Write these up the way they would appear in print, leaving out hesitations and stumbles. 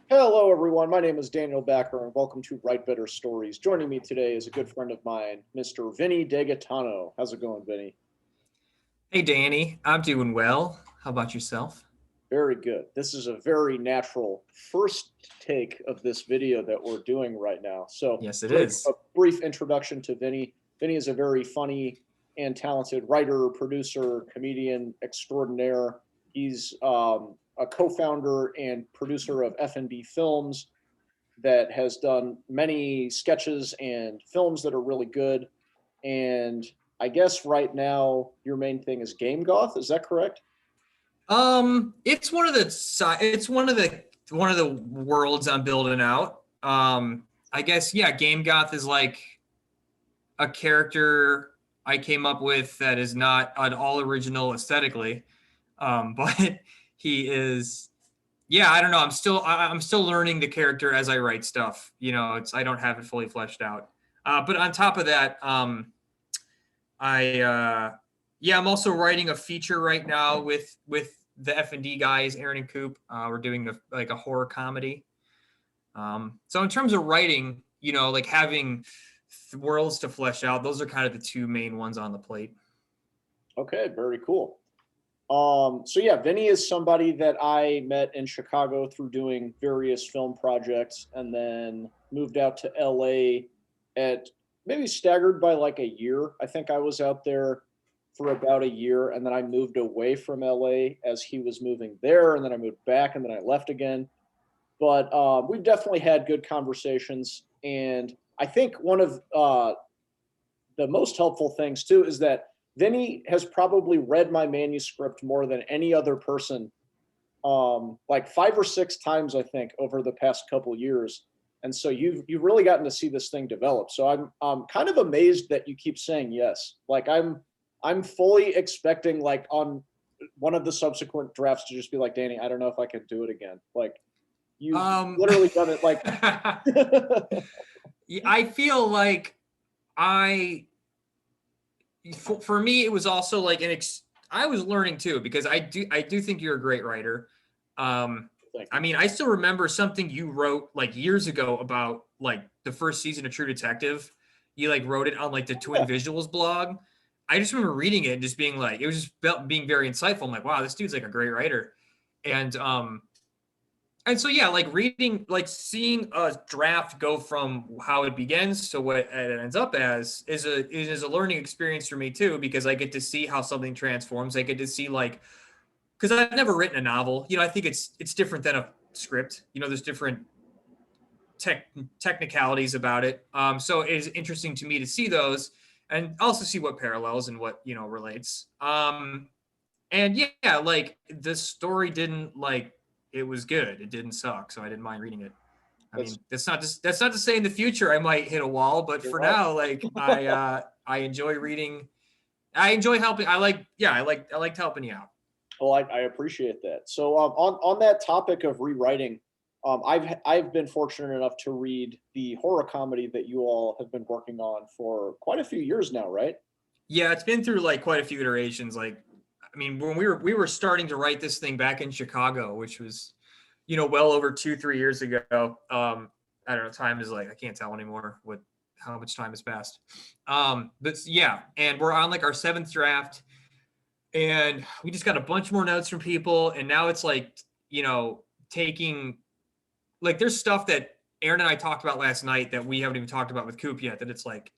Hello, everyone. My name is Daniel Backer, and welcome to Write Better Stories. Joining me today is a good friend of mine, Mr. Vinny DeGaetano. How's it going, Vinny? Hey Danny, I'm doing well. How about yourself? Very good. This is a very natural first take of this video that we're doing right now. So, Yes, it brief, a is. brief introduction to Vinny. Vinny is a very funny and talented writer, producer, comedian extraordinaire. He's a co-founder and producer of FND Films, that has done many sketches and films that are really good. And I guess right now your main thing is Game Goth. Is that correct? It's one of the worlds I'm building out. I guess yeah, Game Goth is like a character I came up with that is not at all original aesthetically. But he is yeah, I don't know. I'm still learning the character as I write stuff. I don't have it fully fleshed out. But on top of that, I yeah, I'm also writing a feature right now with the FND guys, Aaron and Coop. We're doing like a horror comedy. So in terms of writing, like having worlds to flesh out, those are kind of the two main ones on the plate. Okay, very cool. So yeah, Vinny is somebody that I met in Chicago through doing various film projects, and then moved out to LA at maybe staggered by like a year. I think I was out there for about a year, and then I moved away from LA as he was moving there, and then I moved back, and then I left again. But we've definitely had good conversations, and I think one of the most helpful things too is that Vinny has probably read my manuscript more than any other person, like 5 or 6 times, I think, over the past couple years. And so you've really gotten to see this thing develop. So I'm kind of amazed that you keep saying yes. Like I'm fully expecting, like, on one of the subsequent drafts, to just be like, Danny, I don't know if I can do it again. Like, you've Um, literally done it. Like, I feel like I for me it was also like I was learning too because I do think you're a great writer. thank I you. mean, I still remember something you wrote like years ago about like the first season of True Detective. You like wrote it on like the Twin Yeah, Visuals blog. I just remember reading it and just being like, it was just being very insightful. I'm like, wow, this dude's like a great writer. And so yeah, like reading, like seeing a draft go from how it begins to what it ends up as is a learning experience for me too, because I get to see how something transforms. I get to see like, because I've never written a novel. I think it's different than a script. There's different technicalities about it. So it is interesting to me to see those and also see what parallels and what relates. And yeah, like the story didn't like it was good. It didn't suck, so I didn't mind reading it. I that's mean, that's not to say in the future I might hit a wall, but you're for right. now, like I enjoy reading. I enjoy helping. I liked helping you out. Well, I appreciate that. So on that topic of rewriting, I've been fortunate enough to read the horror comedy that you all have been working on for quite a few years now, right? Yeah, it's been through like quite a few iterations. Like, I mean, when we were starting to write this thing back in Chicago, which was, well over 2-3 years ago. I don't know. Time is like I can't tell anymore what how much time has passed. But yeah, and we're on like our seventh draft, and we just got a bunch more notes from people, and now it's like taking like there's stuff that Aaron and I talked about last night that we haven't even talked about with Coop yet. That it's like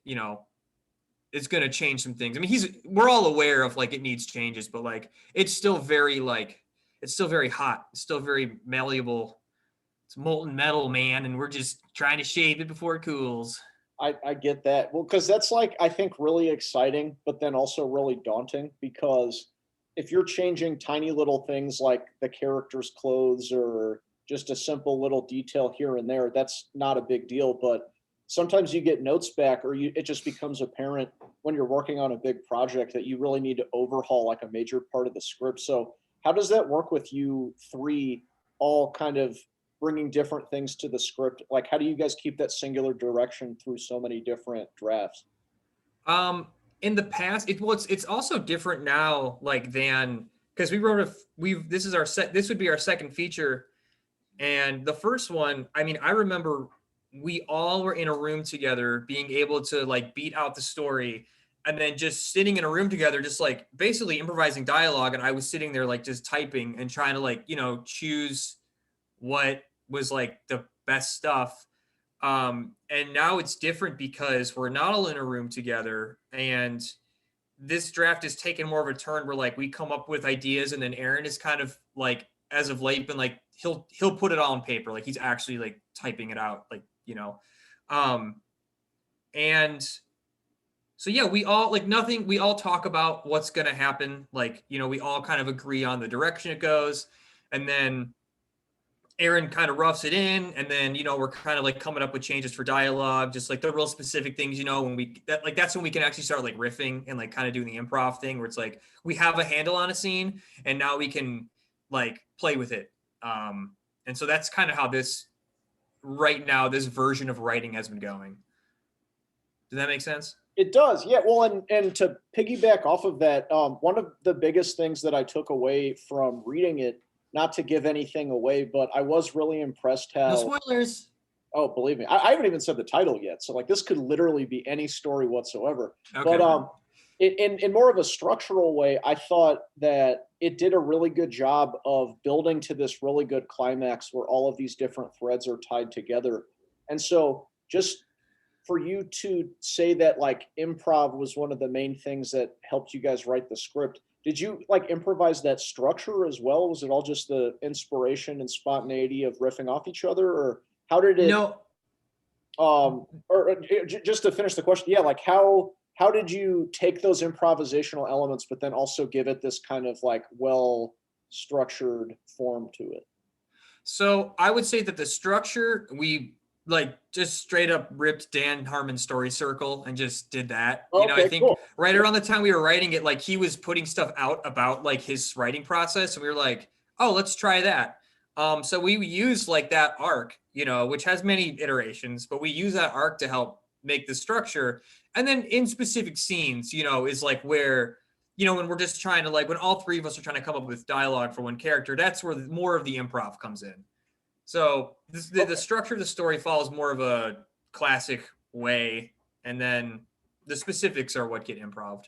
it's going to change some things. I mean, we're all aware of like it needs changes, but like it's still very hot. It's still very malleable. It's molten metal, man, and we're just trying to shave it before it cools. I get that. Well, because that's, like, I think, really exciting, but then also really daunting, because if you're changing tiny little things like the character's clothes or just a simple little detail here and there, that's not a big deal. But sometimes you get notes back, or it just becomes apparent when you're working on a big project that you really need to overhaul like a major part of the script. So how does that work with you three, all kind of bringing different things to the script? Like, how do you guys keep that singular direction through so many different drafts? Um, in the past, it's also different now, like than because we wrote a we've this is our set. This would be our second feature And the first one, I mean, I remember we all were in a room together, being able to like beat out the story, and then just sitting in a room together, just like basically improvising dialogue. And I was sitting there like just typing and trying to like, choose what was like the best stuff. And now it's different because we're not all in a room together, and this draft has taken more of a turn where like we come up with ideas, and then Aaron is kind of like, as of late, been like he'll put it all on paper, like he's actually like typing it out, like and so yeah, we all like nothing. We all talk about what's gonna happen, like we all kind of agree on the direction it goes, and then Aaron kind of roughs it in, and then we're kind of like coming up with changes for dialogue, just like the real specific things. When that's when we can actually start like riffing and like kind of doing the improv thing, where it's like we have a handle on a scene, and now we can like play with it. And so that's kind of how this version of writing has been going. Does that make sense? It does, yeah. Well, and to piggyback off of that, one of the biggest things that I took away from reading it, not to give anything away, but I was really impressed how. No spoilers. Oh, believe me, I haven't even said the title yet. So like, this could literally be any story whatsoever. Okay. But in more of a structural way, I thought that it did a really good job of building to this really good climax where all of these different threads are tied together. And so just for you to say that like improv was one of the main things that helped you guys write the script, did you like improvise that structure as well? Was it all just the inspiration and spontaneity of riffing off each other, or how did it? No. Just to finish the question, yeah, like how did you take those improvisational elements, but then also give it this kind of like well structured form to it? So I would say that the structure, we like just straight up ripped Dan Harmon's story circle and just did that. Okay, I think cool. Right around the time we were writing it, like he was putting stuff out about like his writing process, and we were like, oh, let's try that. So we use like that arc, which has many iterations, but we use that arc to help make the structure. And then in specific scenes, is like where, when we're just trying to like, when all three of us are trying to come up with dialogue for one character, that's where more of the improv comes in. So the structure of the story follows more of a classic way, and then the specifics are what get improv'd.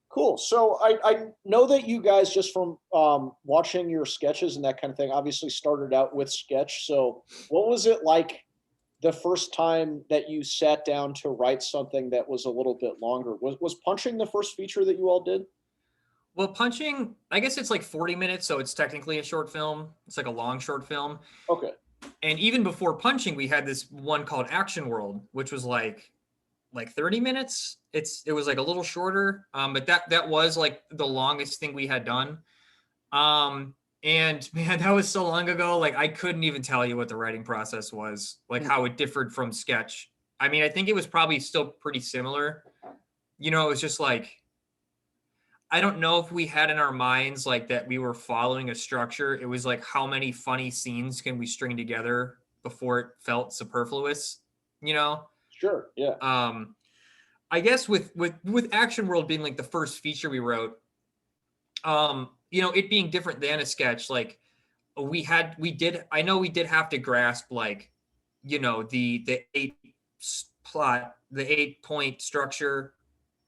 Cool. So I know that you guys, just from watching your sketches and that kind of thing, obviously started out with sketch. So what was it like the first time that you sat down to write something that was a little bit longer? Was Punching the first feature that you all did? Well, Punching, I guess it's like 40 minutes, so it's technically a short film. It's like a long short film. Okay. And even before Punching, we had this one called Action World, which was like 30 minutes. It was like a little shorter, but that was like the longest thing we had done. And man, that was so long ago. Like I couldn't even tell you what the writing process was, like how it differed from sketch. I mean, I think it was probably still pretty similar. It was just like, I don't know if we had in our minds like that we were following a structure. It was like, how many funny scenes can we string together before it felt superfluous, Sure. Yeah. I guess with Action World being like the first feature we wrote, it being different than a sketch, like we did have to grasp like, the 8-point structure,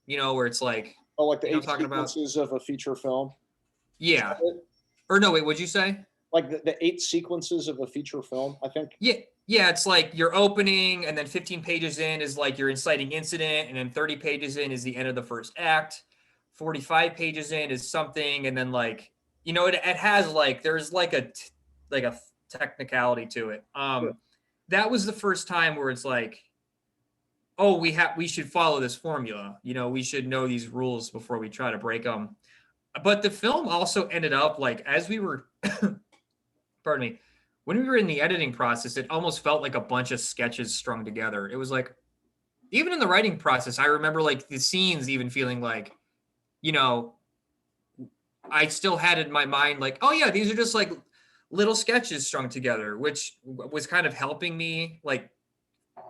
where it's like, oh, like the 8 sequences of a feature film. Yeah. Or no, wait, what'd you say? Like the 8 sequences of a feature film, I think. Yeah, it's like your opening, and then 15 pages in is like your inciting incident, and then 30 pages in is the end of the first act. 45 pages in is something, and then like, it has like, there's like a technicality to it. Sure. That was the first time where it's like, oh, we should follow this formula. We should know these rules before we try to break them. But the film also ended up like, as we were, pardon me, when we were in the editing process, it almost felt like a bunch of sketches strung together. It was like, even in the writing process, I remember like the scenes even feeling like, I still had in my mind like, oh yeah, these are just like little sketches strung together, which was kind of helping me like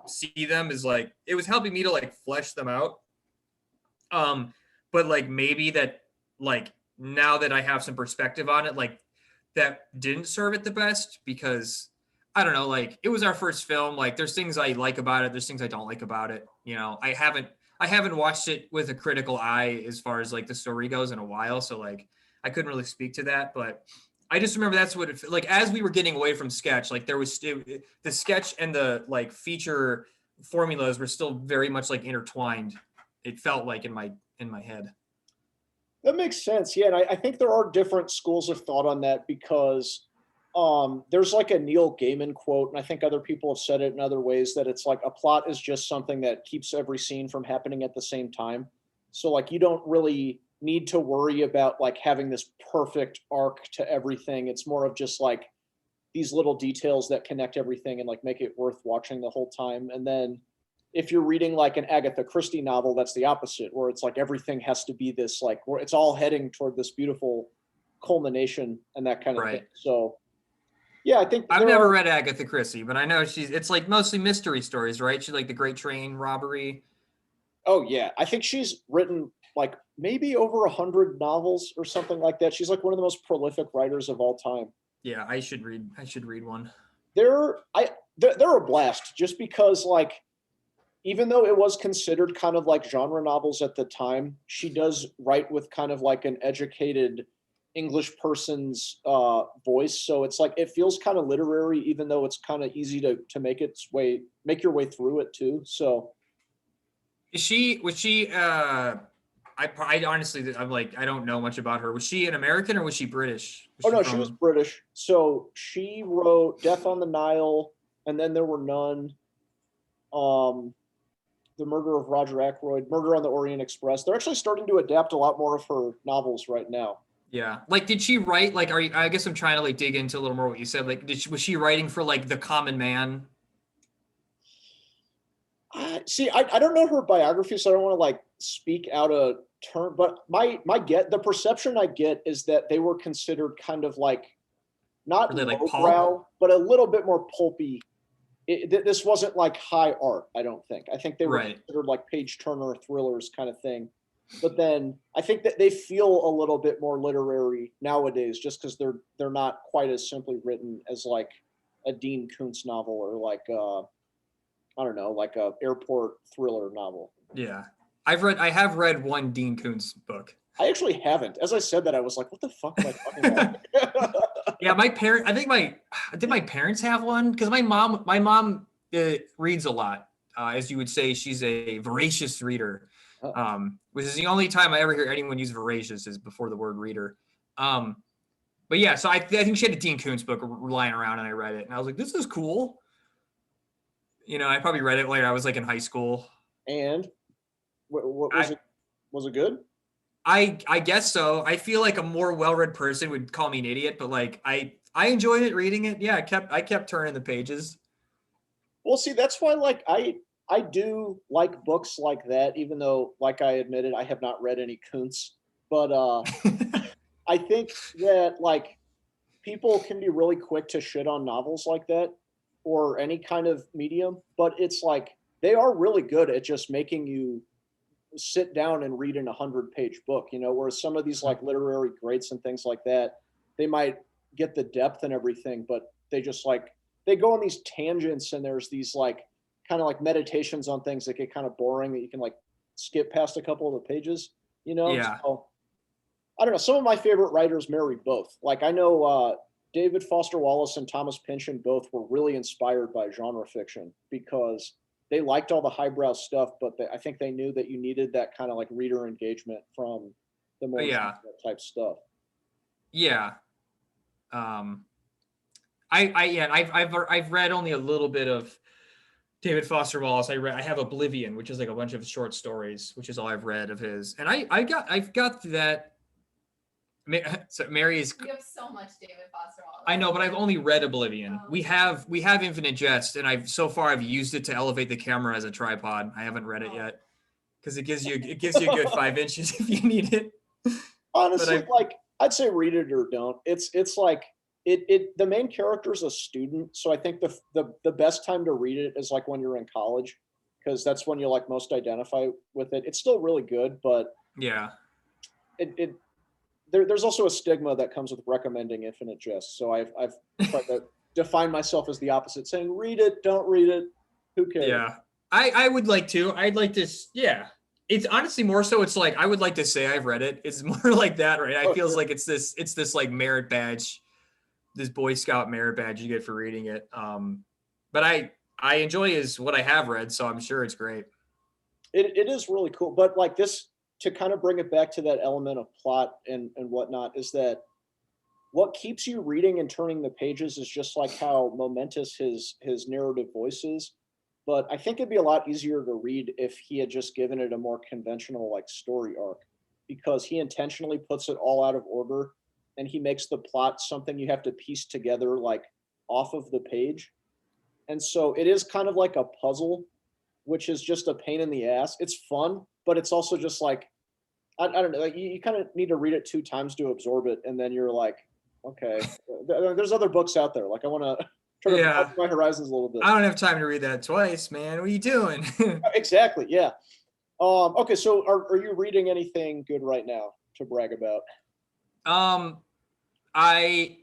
see them as like, it was helping me to like flesh them out. But like maybe that like now that I have some perspective on it, like that didn't serve it the best because I don't know, like it was our first film. Like there's things I like about it, there's things I don't like about it. You know, I haven't watched it with a critical eye as far as like the story goes in a while, so like I couldn't really speak to that, but I just remember that's what it like as we were getting away from sketch, like there was the sketch and the like feature formulas were still very much like intertwined. It felt like in my head. That makes sense. Yeah, and I think there are different schools of thought on that because there's like a Neil Gaiman quote, and I think other people have said it in other ways that it's like a plot is just something that keeps every scene from happening at the same time. So like you don't really need to worry about like having this perfect arc to everything. It's more of just like these little details that connect everything and like make it worth watching the whole time. And then if you're reading like an Agatha Christie novel, that's the opposite, where it's like everything has to be this like where it's all heading toward this beautiful culmination and that kind of thing. Right. So yeah, I think I've never read Agatha Christie, but I know it's like mostly mystery stories, right? She's like the Great Train Robbery. Oh yeah, I think she's written like maybe over 100 novels or something like that. She's like one of the most prolific writers of all time. Yeah, I should read one. They're a blast just because like even though it was considered kind of like genre novels at the time, she does write with kind of like an educated English person's voice. So it's like it feels kind of literary, even though it's kind of easy to make your way through it too. So Was she I honestly I'm like I don't know much about her. Was she an American or was she British? oh no, she was British. So she wrote Death on the Nile, and then there were none. The Murder of Roger Ackroyd, Murder on the Orient Express. They're actually starting to adapt a lot more of her novels right now. Yeah. Like, did she write, like, I guess I'm trying to, like, dig into a little more what you said. Like, was she writing for, like, the common man? I don't know her biography, so I don't want to, like, speak out a term, but the perception I get is that they were considered kind of, like, not Were they, like, lowbrow, but a little bit more pulpy. This wasn't, like, high art, I don't think. I think they were Right. considered, like, page-turner thrillers kind of thing. But then I think that they feel a little bit more literary nowadays, just because they're not quite as simply written as like a Dean Koontz novel or like I don't know, like a airport thriller novel. Yeah. I have read one Dean Koontz book. I actually haven't. As I said that, I was like, "What the fuck am I talking about?" Yeah, did my parents have one? Because my mom reads a lot. As you would say, she's a voracious reader. Which is the only time I ever hear anyone use voracious is before the word reader. But yeah, so I think she had a Dean Koontz book lying around and I read it and I was like, this is cool. You know, I probably read it when I was like in high school. And what was it? Was it good? I guess so. I feel like a more well-read person would call me an idiot, but like I enjoyed it reading it. Yeah, I kept turning the pages. Well, see, that's why like I do like books like that, even though, like I admitted, I have not read any Koontz. But I think that like people can be really quick to shit on novels like that or any kind of medium, but it's like they are really good at just making you sit down and read an 100-page book, you know, whereas some of these like literary greats and things like that, they might get the depth and everything, but they just like they go on these tangents and there's these like kind of like meditations on things that get kind of boring that you can like skip past a couple of the pages, you know? Yeah. So, I don't know. Some of my favorite writers marry both. Like I know David Foster Wallace and Thomas Pynchon both were really inspired by genre fiction because they liked all the highbrow stuff, but I think they knew that you needed that kind of like reader engagement from the more type stuff. Yeah. I've read only a little bit of David Foster Wallace. I have Oblivion, which is like a bunch of short stories, which is all I've read of his. And I've got that. So Mary is. You have so much David Foster Wallace. I know, but I've only read Oblivion. We have Infinite Jest, and I've used it to elevate the camera as a tripod. I haven't read it yet because it gives you a good 5 inches if you need it. Honestly, like I'd say read it or don't. It's like the main character is a student, so I think the best time to read it is like when you're in college, because that's when you like most identify with it. It's still really good, but yeah, there's also a stigma that comes with recommending Infinite Jest. So I've tried to define myself as the opposite, saying read it, don't read it, who cares? Yeah, I would like to. I'd like to. Yeah, it's honestly more so. It's like I would like to say I've read it. It's more like that, right? I feels Sure. like it's this like merit badge, this Boy Scout merit badge you get for reading it. But I enjoy is what I have read, so I'm sure it's great. It is really cool, but like this, to kind of bring it back to that element of plot and whatnot, is that what keeps you reading and turning the pages is just like how momentous his narrative voice is. But I think it'd be a lot easier to read if he had just given it a more conventional like story arc, because he intentionally puts it all out of order and he makes the plot something you have to piece together like off of the page. And so it is kind of like a puzzle, which is just a pain in the ass. It's fun, but it's also just like I don't know. Like you kind of need to read it 2 times to absorb it, and then you're like, okay, there's other books out there. Like I want to try to broaden my horizons a little bit. I don't have time to read that twice, man. What are you doing? Exactly. Yeah. Okay. So are you reading anything good right now to brag about? I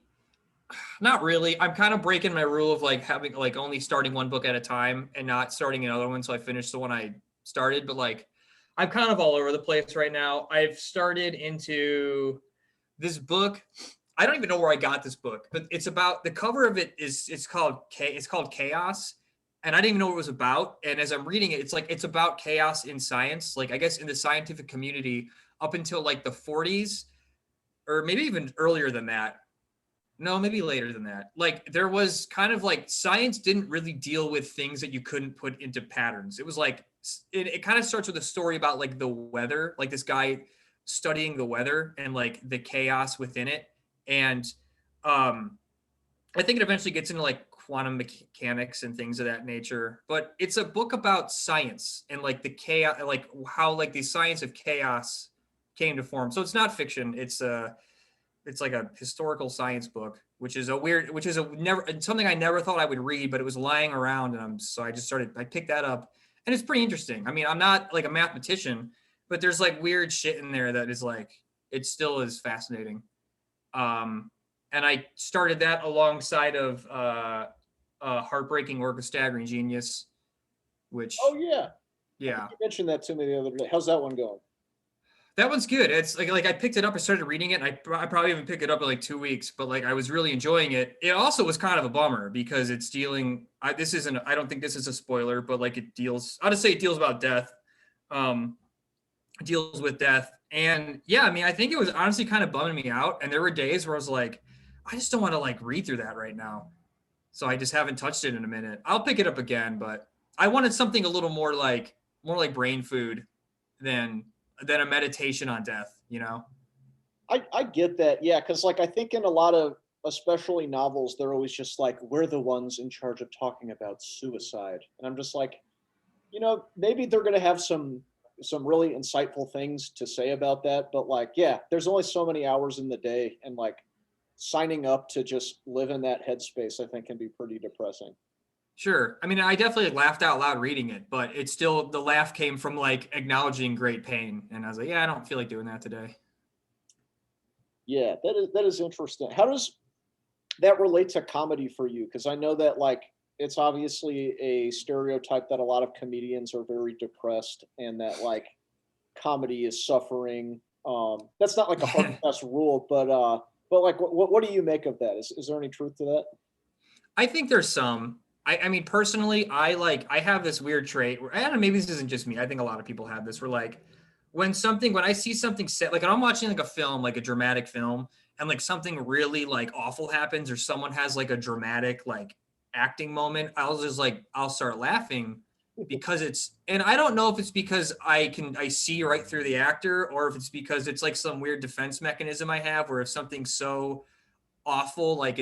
not really. I'm kind of breaking my rule of like having like only starting one book at a time and not starting another one. So I finished the one I started, but like I'm kind of all over the place right now. I've started into this book. I don't even know where I got this book, but it's about the cover of it is it's called Chaos. And I didn't even know what it was about. And as I'm reading it, it's like it's about chaos in science. Like I guess in the scientific community up until like the 40s, or maybe even earlier than that. No, maybe later than that. Like there was kind of like science didn't really deal with things that you couldn't put into patterns. It was like it kind of starts with a story about like the weather, like this guy studying the weather and like the chaos within it. And I think it eventually gets into like quantum mechanics and things of that nature. But it's a book about science and like the chaos, like how like the science of chaos came to form. So it's not fiction. It's like a historical science book, which is something I never thought I would read, but it was lying around, and I picked that up, and it's pretty interesting. I mean, I'm not like a mathematician, but there's like weird shit in there that is like it still is fascinating. And I started that alongside of Heartbreaking Work of Staggering Genius, which Yeah, yeah. You mentioned that to me the other day. How's that one going? That one's good. It's like I picked it up, I started reading it, and I probably haven't picked it up in like 2 weeks, but like I was really enjoying it. It also was kind of a bummer because it's dealing. I don't think this is a spoiler, but like it deals. I'll just say it deals about death. Deals with death, and yeah, I mean, I think it was honestly kind of bumming me out. And there were days where I was like, I just don't want to like read through that right now, so I just haven't touched it in a minute. I'll pick it up again, but I wanted something a little more like brain food than a meditation on death, you know? I get that. Yeah. Cause like, I think in a lot of, especially novels, they're always just like, we're the ones in charge of talking about suicide. And I'm just like, maybe they're going to have some really insightful things to say about that. But like, yeah, there's only so many hours in the day, and like signing up to just live in that headspace, I think can be pretty depressing. Sure. I mean, I definitely laughed out loud reading it, but it's still, the laugh came from like acknowledging great pain. And I was like, yeah, I don't feel like doing that today. Yeah, that is interesting. How does that relate to comedy for you? Because I know that like it's obviously a stereotype that a lot of comedians are very depressed, and that like comedy is suffering. That's not like a hard and fast rule, but like what do you make of that? Is there any truth to that? I think there's some. I mean, personally, I have this weird trait where, I don't know, maybe this isn't just me. I think a lot of people have this where like when I see something set, like when I'm watching like a film, like a dramatic film, and like something really like awful happens or someone has like a dramatic like acting moment, I'll start laughing because and I don't know if it's because I see right through the actor, or if it's because it's like some weird defense mechanism I have where if something's so awful, like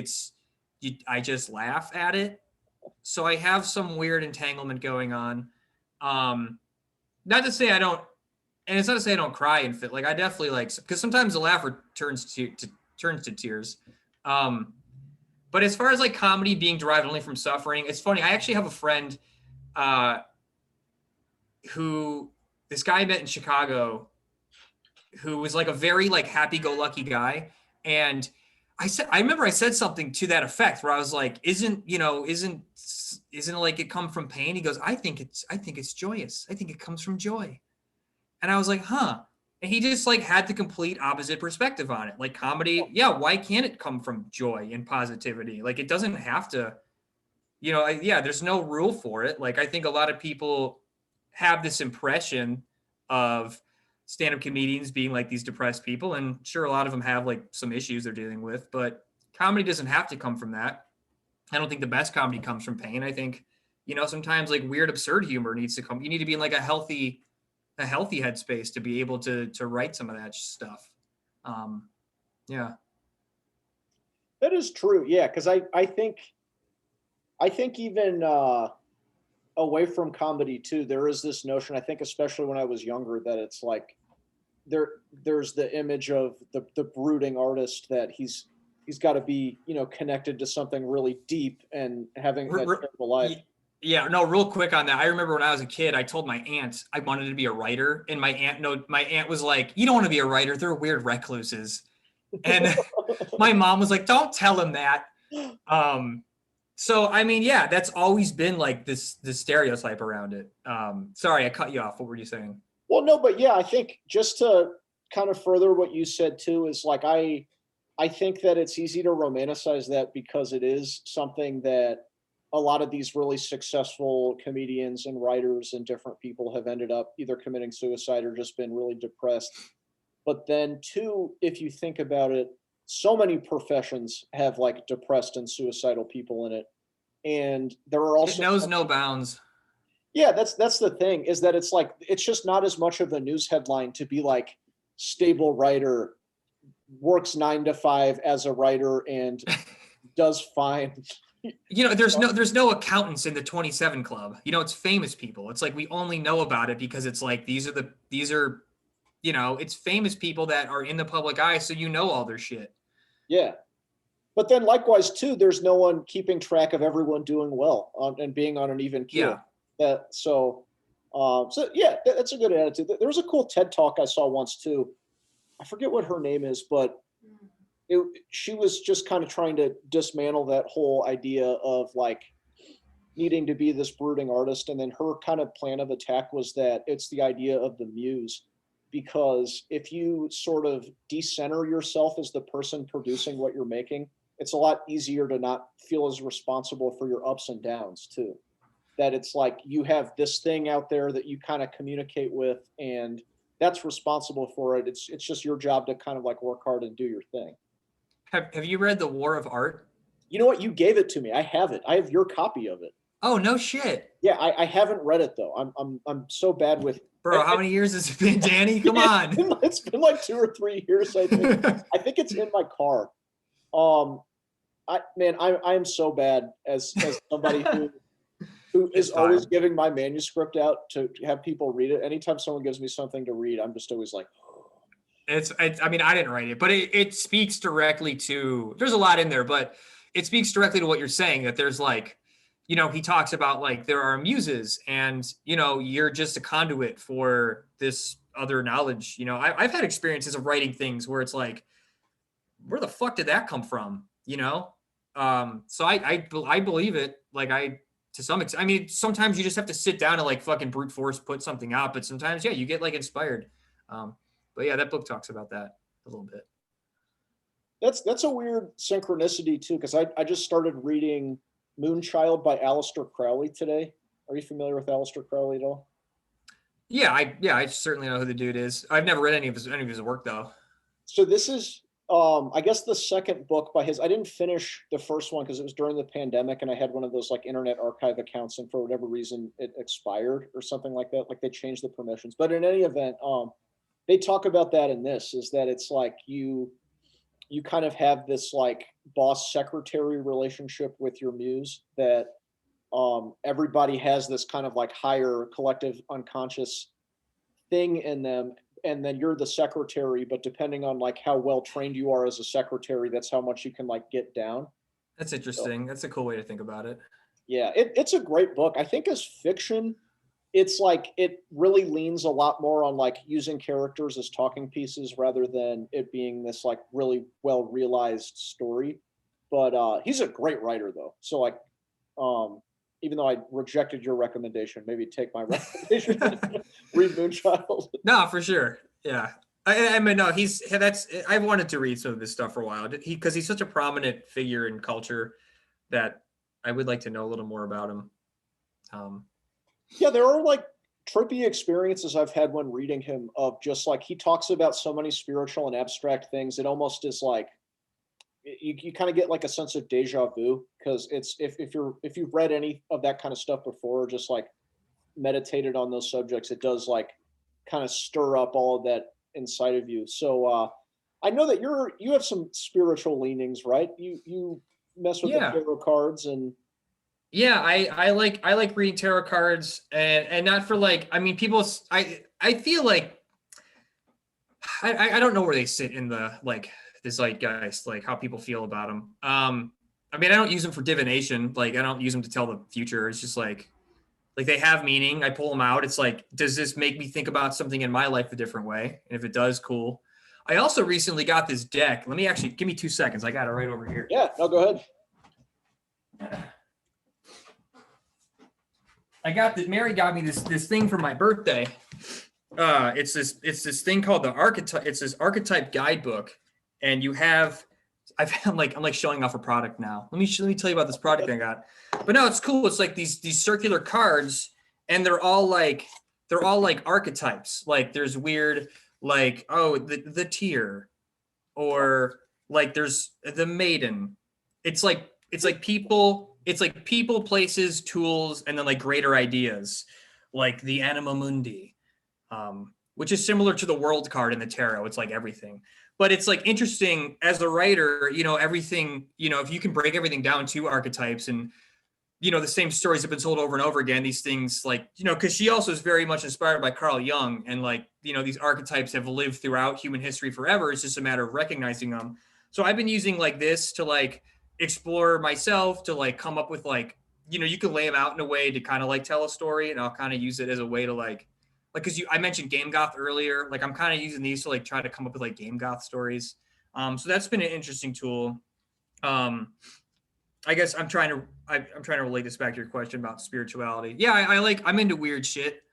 I just laugh at it. So I have some weird entanglement going on. Not to say I don't, and it's not to say I don't cry and fit. Like I definitely like, because sometimes the laughter turns to tears. But as far as like comedy being derived only from suffering, it's funny. I actually have a friend who this guy I met in Chicago who was like a very like happy-go-lucky guy. And I remember I said something to that effect where I was like, isn't it like it come from pain? He goes, I think it's joyous. I think it comes from joy. And I was like, huh. And he just like had the complete opposite perspective on it. Like comedy, yeah, why can't it come from joy and positivity? Like it doesn't have to, yeah, there's no rule for it. Like I think a lot of people have this impression of stand-up comedians being like these depressed people, and sure, a lot of them have like some issues they're dealing with, but comedy doesn't have to come from that. I don't think the best comedy comes from pain. I think, sometimes like weird, absurd humor needs to come. You need to be in like a healthy headspace to be able to write some of that stuff. Yeah. That is true. Yeah. Cause I think even, away from comedy too, there is this notion, I think, especially when I was younger, that it's like there's the image of the brooding artist, that he's got to be, connected to something really deep and having that terrible life. Yeah, no, real quick on that. I remember when I was a kid, I told my aunt I wanted to be a writer, and my aunt was like, "You don't want to be a writer. They're weird recluses." And my mom was like, "Don't tell him that." So I mean, yeah, that's always been like this stereotype around it. Sorry, I cut you off. What were you saying? Well, no, but yeah, I think just to kind of further what you said too, is like I think that it's easy to romanticize that because it is something that a lot of these really successful comedians and writers and different people have ended up either committing suicide or just been really depressed. But then too, if you think about it, so many professions have like depressed and suicidal people in it. And there are also, it knows no bounds. Yeah, that's the thing, is that it's like, it's just not as much of a news headline to be like, stable writer works 9 to 5 as a writer and does fine. There's no accountants in the 27 Club. It's famous people. It's like we only know about it because it's like these are it's famous people that are in the public eye, so all their shit. Yeah. But then likewise too, there's no one keeping track of everyone doing well and being on an even keel. Yeah. So yeah, that's a good attitude. There was a cool TED talk I saw once too. I forget what her name is, but she was just kind of trying to dismantle that whole idea of like needing to be this brooding artist. And then her kind of plan of attack was that it's the idea of the muse, because if you sort of decenter yourself as the person producing what you're making, it's a lot easier to not feel as responsible for your ups and downs too. That it's like you have this thing out there that you kind of communicate with, and that's responsible for it. It's just your job to kind of like work hard and do your thing. Have you read The War of Art? You know what? You gave it to me. I have it. I have your copy of it. Oh, no shit. Yeah, I haven't read it though. I'm so bad with. Bro, how many years has it been, Danny? Come on. It's been like 2 or 3 years, I think. I think it's in my car. I am so bad as somebody who is always giving my manuscript out to have people read it. Anytime someone gives me something to read, I'm just always like, I mean, I didn't write it, but it speaks directly to, there's a lot in there, but it speaks directly to what you're saying, that there's like, he talks about like, there are muses and, you're just a conduit for this other knowledge. I've had experiences of writing things where it's like, where the fuck did that come from? So I believe it. Like to some extent, I mean, sometimes you just have to sit down and like fucking brute force put something out, but sometimes, yeah, you get like inspired. But yeah, that book talks about that a little bit. That's a weird synchronicity too, because I just started reading Moonchild by Aleister Crowley today. Are you familiar with Aleister Crowley at all? Yeah, I certainly know who the dude is. I've never read any of his work though. So this is I guess the second book by his. I didn't finish the first one because it was during the pandemic and I had one of those like Internet Archive accounts, and for whatever reason it expired or something like that. Like they changed the permissions. But in any event, they talk about that in this, is that it's like you kind of have this like boss secretary relationship with your muse, that everybody has this kind of like higher collective unconscious thing in them, and then you're the secretary, but depending on like how well trained you are as a secretary, that's how much you can like get down. That's interesting. So, that's a cool way to think about it. Yeah, it's a great book. I think as fiction, it's like it really leans a lot more on like using characters as talking pieces rather than it being this like really well realized story. But he's a great writer though. So like even though I rejected your recommendation, maybe take my recommendation, read Moonchild. No, for sure. Yeah. I mean, no, I've wanted to read some of this stuff for a while. Because he's such a prominent figure in culture that I would like to know a little more about him. Yeah, there are like trippy experiences I've had when reading him of just like he talks about so many spiritual and abstract things. It almost is like you kind of get like a sense of deja vu because it's if you've read any of that kind of stuff before, or just like meditated on those subjects, it does like kind of stir up all of that inside of you. So I know that you have some spiritual leanings, right? You mess with the Yeah. tarot cards and Yeah, I like reading tarot cards and not for like, I mean, I feel like I don't know where they sit in the like the zeitgeist, like how people feel about them. I mean, I don't use them for divination. Like I don't use them to tell the future. It's just like they have meaning. I pull them out. It's like, does this make me think about something in my life a different way? And if it does, cool. I also recently got this deck. Let me actually give me 2 seconds. I got it right over here. yeah, no, go ahead. Mary got me this thing for my birthday. It's this thing called the archetype. It's this archetype guidebook, and I'm like showing off a product now. Let me tell you about this product I got. But no, it's cool. It's like these circular cards, and they're all like archetypes. Like there's weird like the tear, or like there's the maiden. It's like people, places, tools, and then like greater ideas, like the anima mundi, which is similar to the world card in the tarot. It's like everything, but it's like interesting as a writer, everything, if you can break everything down to archetypes and, the same stories have been told over and over again, these things like, because she also is very much inspired by Carl Jung, and like, these archetypes have lived throughout human history forever. It's just a matter of recognizing them. So I've been using like this to like explore myself, to like come up with like, you can lay them out in a way to kind of like tell a story, and I'll kind of use it as a way to like, because I mentioned Game Goth earlier, like I'm kind of using these to like try to come up with like Game Goth stories. So that's been an interesting tool. I guess I'm trying to relate this back to your question about spirituality. Yeah, I'm into weird shit.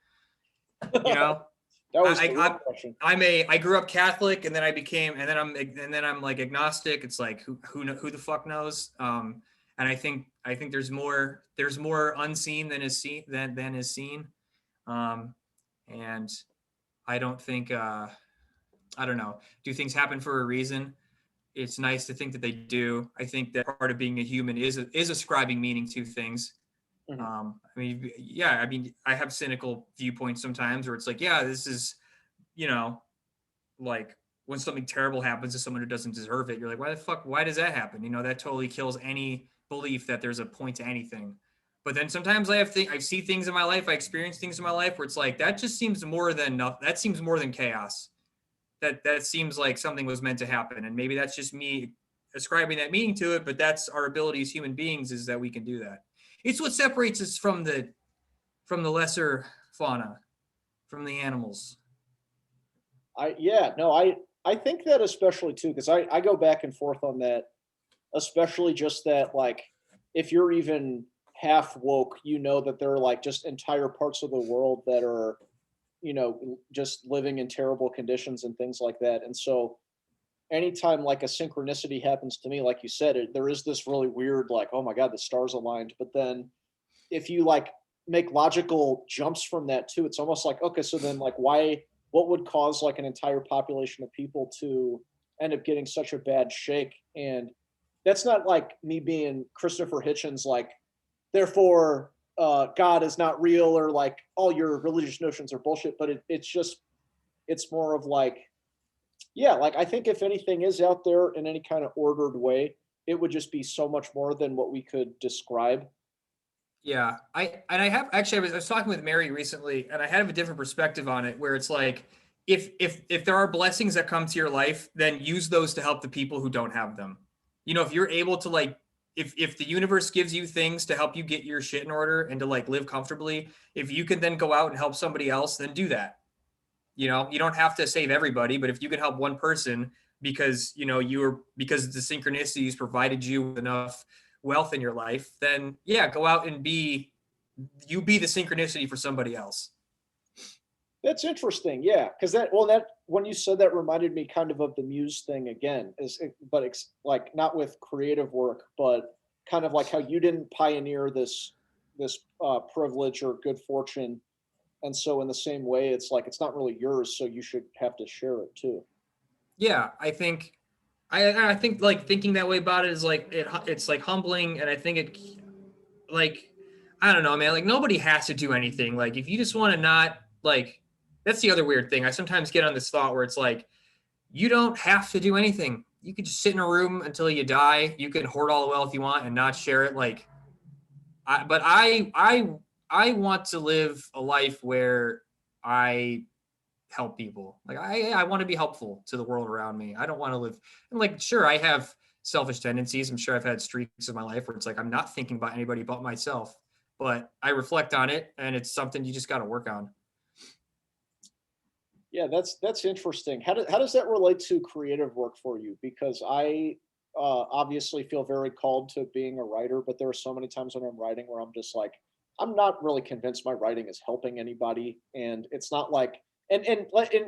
That was the real I, question. I grew up Catholic, and then I'm like agnostic. It's like who the fuck knows? And I think there's more unseen than is seen than is seen. And I don't think I don't know. Do things happen for a reason? It's nice to think that they do. I think that part of being a human is ascribing meaning to things. Mm-hmm. I mean, I have cynical viewpoints sometimes where it's like, yeah, this is, like when something terrible happens to someone who doesn't deserve it, you're like, why does that happen? That totally kills any belief that there's a point to anything. But then sometimes I see things in my life, I experience things in my life where it's like, that just seems more than that seems more than chaos. That seems like something was meant to happen. And maybe that's just me ascribing that meaning to it, but that's our ability as human beings, is that we can do that. It's what separates us from the lesser fauna, from the animals. I think that especially too, because I go back and forth on that, especially just that like if you're even half woke, that there are like just entire parts of the world that are, just living in terrible conditions and things like that. And so anytime like a synchronicity happens to me, like you said, there is this really weird, like, oh my God, the stars aligned. But then if you like make logical jumps from that too, it's almost like, okay, so then like what would cause like an entire population of people to end up getting such a bad shake? And that's not like me being Christopher Hitchens, like, therefore God is not real, or like all your religious notions are bullshit. But it's more of like, yeah, like I think if anything is out there in any kind of ordered way, it would just be so much more than what we could describe. Yeah, I was talking with Mary recently, and I had a different perspective on it, where it's like, if there are blessings that come to your life, then use those to help the people who don't have them. If you're able to like if the universe gives you things to help you get your shit in order and to like live comfortably, if you can then go out and help somebody else, then do that. You know, you don't have to save everybody, but if you can help one person because, you know, because the synchronicities provided you with enough wealth in your life, then yeah, go out and be the synchronicity for somebody else. That's interesting. Yeah. Cause that when you said that reminded me kind of the muse thing again, like not with creative work, but kind of like how you didn't pioneer this privilege or good fortune. And so in the same way, it's like, it's not really yours. So you should have to share it too. Yeah. I think like thinking that way about it is like, it's like humbling. And I think it like, I don't know, man, like nobody has to do anything. Like if you just want to not like, that's the other weird thing. I sometimes get on this thought where it's like, you don't have to do anything. You could just sit in a room until you die. You can hoard all the wealth you want and not share it. Like, I want to live a life where I help people. Like I want to be helpful to the world around me. I don't want to live and like, sure, I have selfish tendencies. I'm sure I've had streaks in my life where it's like, I'm not thinking about anybody but myself, but I reflect on it and it's something you just got to work on. Yeah, that's interesting. How does that relate to creative work for you? Because I obviously feel very called to being a writer, but there are so many times when I'm writing where I'm just like, I'm not really convinced my writing is helping anybody, and it's not like, and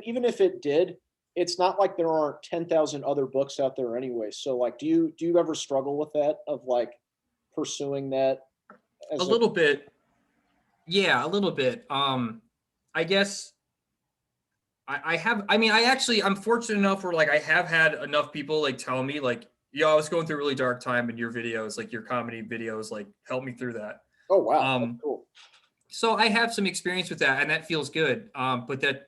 even if it did, it's not like there aren't 10,000 other books out there anyway. So like, do you ever struggle with that of like pursuing that as A little bit. Yeah, a little bit. I guess I'm fortunate enough where like I have had enough people like tell me like, yo, I was going through a really dark time and your videos, like your comedy videos, like helped me through that. Oh wow, that's cool. So I have some experience with that and that feels good. But that,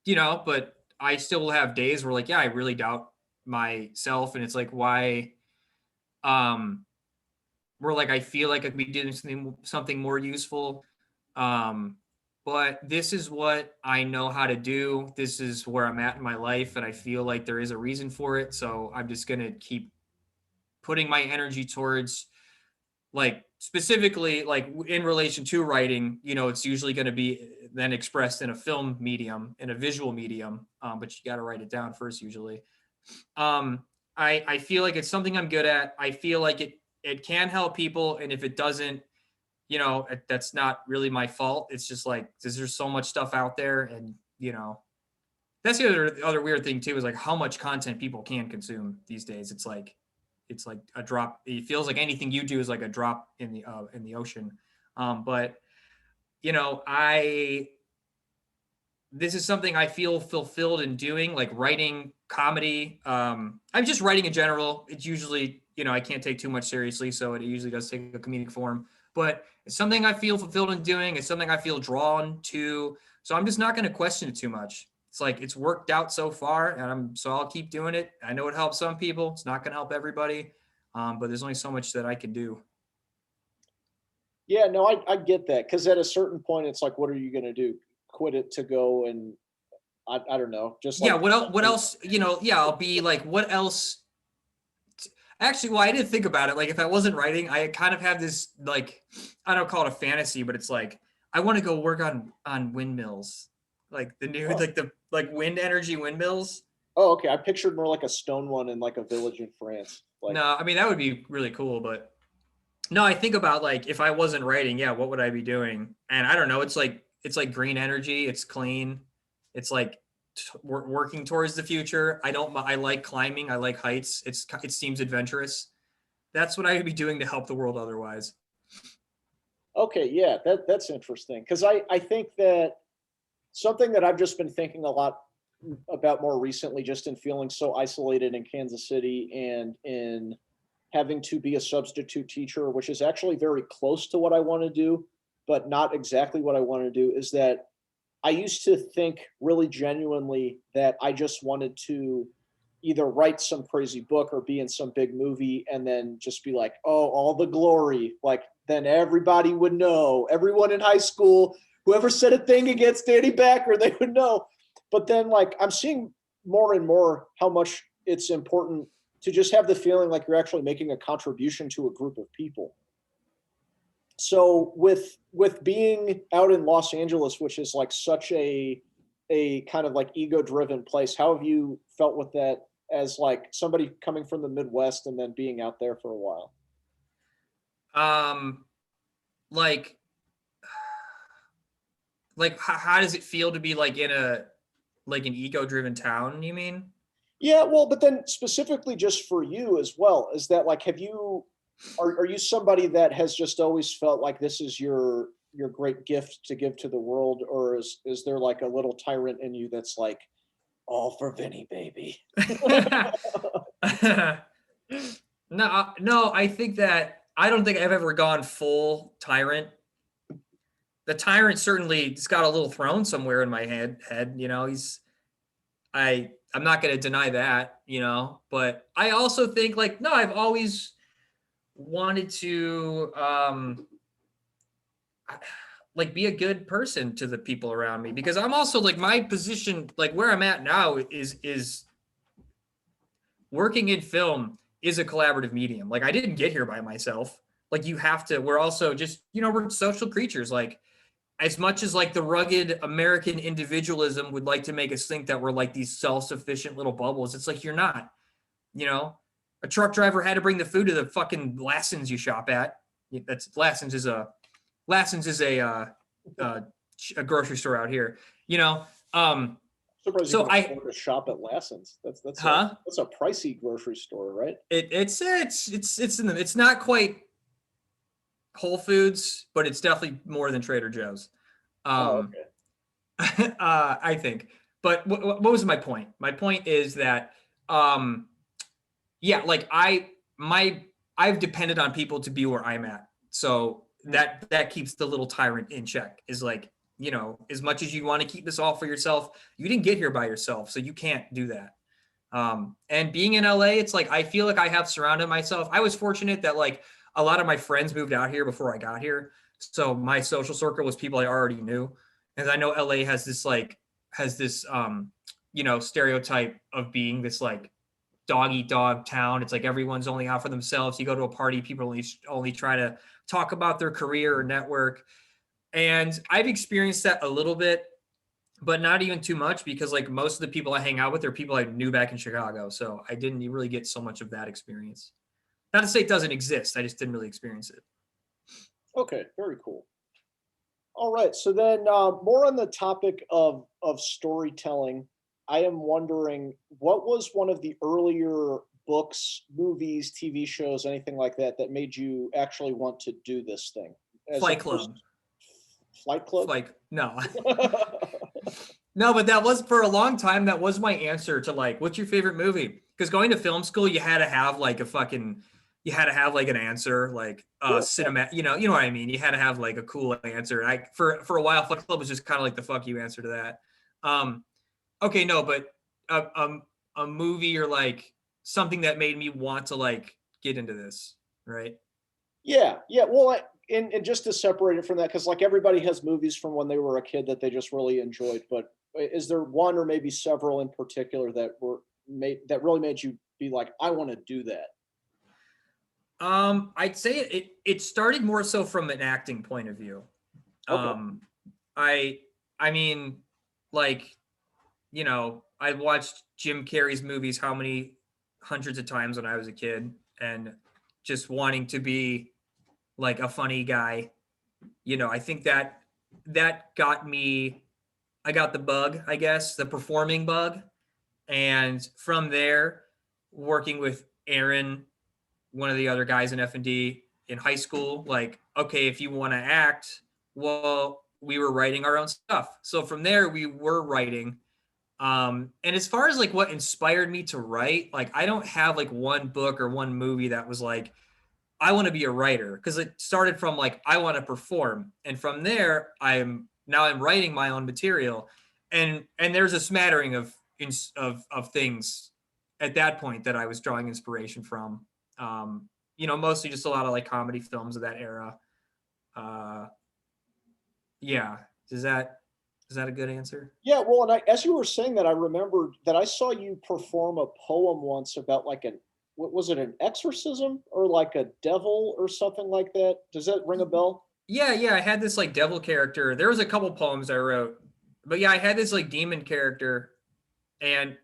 you know, but I still have days where like, yeah, I really doubt myself. And it's like, why, where like, I feel like I could be doing something more useful. But this is what I know how to do. This is where I'm at in my life. And I feel like there is a reason for it. So I'm just going to keep putting my energy towards like specifically like in relation to writing, you know, it's usually going to be then expressed in a film medium, in a visual medium. But you got to write it down first usually. I feel like it's something I'm good at. I feel like it can help people. And if it doesn't, you know, that's not really my fault. It's just like, there's so much stuff out there and, you know, that's the other weird thing too, is like how much content people can consume these days. It's like a drop. It feels like anything you do is like a drop in the ocean. But you know, this is something I feel fulfilled in doing, like writing comedy. I'm just writing in general. It's usually, you know, I can't take too much seriously. So it usually does take a comedic form, but it's something I feel fulfilled in doing. It's something I feel drawn to. So I'm just not going to question it too much. It's like, it's worked out so far and so I'll keep doing it. I know it helps some people. It's not going to help everybody. But there's only so much that I can do. Yeah, no, I get that. Cause at a certain point, it's like, what are you going to do? Quit it to go and I don't know. Just like, yeah. What else, you know, yeah, I'll be like, what else? Actually, well, I didn't think about it. Like if I wasn't writing, I kind of have this, like, I don't call it a fantasy, but it's like, I want to go work on windmills, like the new, like wind energy windmills. Oh, okay. I pictured more like a stone one in like a village in France. Like, No, I mean, that would be really cool, but no, I think about like, if I wasn't writing, yeah, what would I be doing? And I don't know. It's like green energy. It's clean. It's like working towards the future. I like climbing. I like heights. It seems adventurous. That's what I would be doing to help the world otherwise. okay, yeah, that's interesting. Cause I think that something that I've just been thinking a lot about more recently, just in feeling so isolated in Kansas City and in having to be a substitute teacher, which is actually very close to what I want to do, but not exactly what I want to do, is that I used to think really genuinely that I just wanted to either write some crazy book or be in some big movie and then just be like, oh, all the glory. Like then everybody would know, everyone in high school, whoever said a thing against Danny Backer, they would know. But then like I'm seeing more and more how much it's important to just have the feeling like you're actually making a contribution to a group of people. So with being out in Los Angeles, which is like such a kind of like ego driven place, how have you felt with that as like somebody coming from the Midwest and then being out there for a while? Like how does it feel to be like in a like an ego driven town, you mean? Yeah, well, but then specifically just for you as well, is that like, are you somebody that has just always felt like this is your great gift to give to the world, or is there like a little tyrant in you that's like, all for Vinny, baby? No, I think that I don't think I've ever gone full tyrant. The tyrant certainly has got a little throne somewhere in my head, you know, I'm not going to deny that, you know, but I also think like, no, I've always wanted to, like be a good person to the people around me, because I'm also like my position, like where I'm at now is working in film is a collaborative medium. Like I didn't get here by myself. Like we're also just, you know, we're social creatures. Like as much as like the rugged American individualism would like to make us think that we're like these self-sufficient little bubbles, it's like, you're not, you know, a truck driver had to bring the food to the fucking Lassen's you shop at. That's Lassen's is a grocery store out here, you know? Surprised So you can afford to shop at Lassen's. That's a pricey grocery store, right? It's not quite Whole Foods, but it's definitely more than Trader Joe's. Okay. I think. But what was my point? My point is that, yeah, like I've depended on people to be where I'm at. So that keeps the little tyrant in check. Is like, you know, as much as you want to keep this all for yourself, you didn't get here by yourself, so you can't do that. And being in LA, it's like I feel like I have surrounded myself. I was fortunate that like a lot of my friends moved out here before I got here, so my social circle was people I already knew. And I know LA has this you know, stereotype of being this like dog eat dog town. It's like everyone's only out for themselves. You go to a party, people only try to talk about their career or network. And I've experienced that a little bit, but not even too much, because like most of the people I hang out with are people I knew back in Chicago. So I didn't really get so much of that experience. Not to say it doesn't exist. I just didn't really experience it. Okay, very cool. All right, so then more on the topic of storytelling, I am wondering, what was one of the earlier books, movies, TV shows, anything like that, that made you actually want to do this thing? Flight Club. Flight Club? No. No, but that was, for a long time, that was my answer to like, what's your favorite movie? Because going to film school, you had to have like an answer, like cinema, you know what I mean? You had to have like a cool answer. And for a while, Flight Club was just kind of like the fuck you answer to that. Okay, no, but a movie or like something that made me want to like get into this, right? Yeah. Well, and just to separate it from that, because like everybody has movies from when they were a kid that they just really enjoyed, but is there one or maybe several in particular that really made you be like, I want to do that? I'd say it started more so from an acting point of view. Okay. I mean, like, you know, I watched Jim Carrey's movies how many hundreds of times when I was a kid, and just wanting to be like a funny guy. You know, I think that got me, I got the bug, I guess, the performing bug. And from there, working with Aaron, one of the other guys in FND in high school, like, okay, if you want to act, well, we were writing our own stuff. So from there, we were writing. And as far as like what inspired me to write, like I don't have like one book or one movie that was like, I want to be a writer, because it started from like, I want to perform. And from there, I'm writing my own material. And there's a smattering of things at that point that I was drawing inspiration from. You know, mostly just a lot of like comedy films of that era. Yeah. Is that a good answer? Yeah, well, and as you were saying that, I remembered that I saw you perform a poem once about like what was it, an exorcism or like a devil or something like that? Does that ring a bell? Yeah, I had this like devil character. There was a couple poems I wrote, but yeah, I had this like demon character, and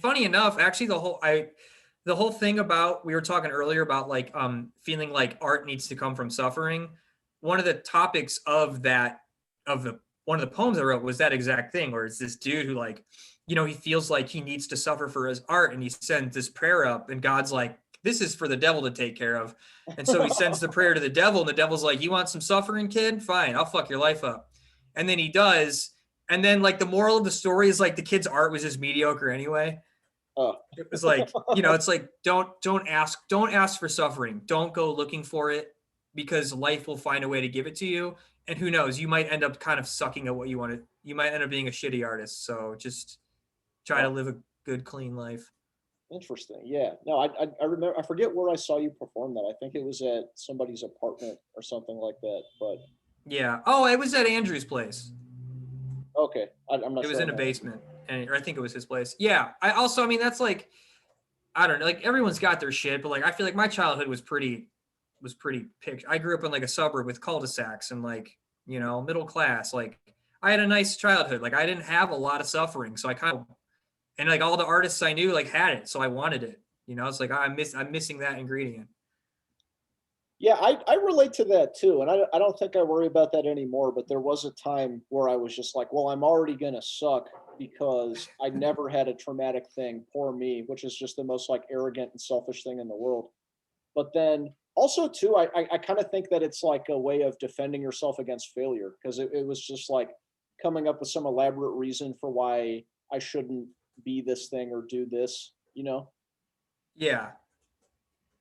funny enough, actually the whole thing about, we were talking earlier about like feeling like art needs to come from suffering. One of the topics of that, of the one of the poems I wrote was that exact thing, where it's this dude who like, he feels like he needs to suffer for his art, and he sends this prayer up, and God's like, this is for the devil to take care of. And so he sends the prayer to the devil, and the devil's like, you want some suffering, kid? Fine, I'll fuck your life up. And then he does. And then like the moral of the story is like the kid's art was just mediocre anyway. Oh. It was like, it's like, don't ask for suffering. Don't go looking for it, because life will find a way to give it to you. And who knows, you might end up kind of sucking at what you wanted. You might end up being a shitty artist. So just try to live a good, clean life. Interesting. Yeah. No, I remember, I forget where I saw you perform that. I think it was at somebody's apartment or something like that, but. Yeah. Oh, it was at Andrew's place. Okay. I'm not sure. It was in a basement, or I think it was his place. Yeah. I mean, that's like, I don't know, like everyone's got their shit, but like, I feel like my childhood was pretty I grew up in like a suburb with cul-de-sacs and like, middle class. Like I had a nice childhood. Like I didn't have a lot of suffering. So I kind of, and like all the artists I knew like had it. So I wanted it, it's like, I'm missing that ingredient. Yeah, I relate to that too. And I don't think I worry about that anymore, but there was a time where I was just like, well, I'm already going to suck because I never had a traumatic thing. Poor me, which is just the most like arrogant and selfish thing in the world. But then also too, I kind of think that it's like a way of defending yourself against failure, because it was just like coming up with some elaborate reason for why I shouldn't be this thing or do this, Yeah.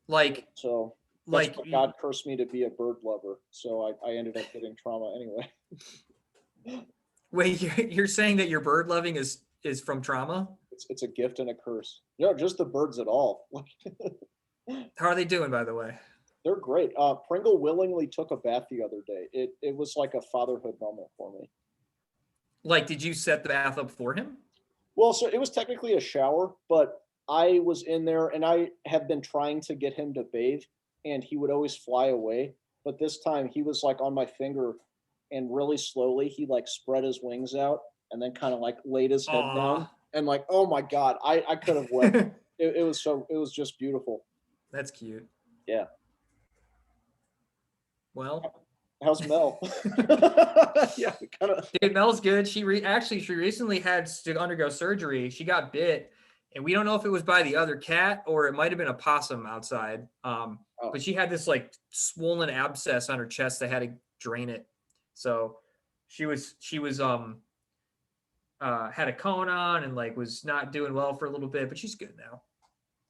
Like, so. That's like God cursed me to be a bird lover, so I ended up getting trauma anyway. Wait, you're saying that your bird loving is from trauma? It's a gift and a curse. No, just the birds at all. How are they doing, by the way? They're great. Pringle willingly took a bath the other day. It was like a fatherhood moment for me. Like, did you set the bath up for him? Well, so it was technically a shower, but I was in there and I have been trying to get him to bathe, and he would always fly away. But this time he was like on my finger, and really slowly he like spread his wings out and then kind of like laid his head down, and like, oh my God, I could have wept. it was just beautiful. That's cute. Yeah. Well, how's Mel? Yeah, kind of. Dude, Mel's good. She recently had to undergo surgery. She got bit, and we don't know if it was by the other cat or it might have been a possum outside. But she had this like swollen abscess on her chest. They had to drain it. So she was had a cone on and like was not doing well for a little bit, but she's good now.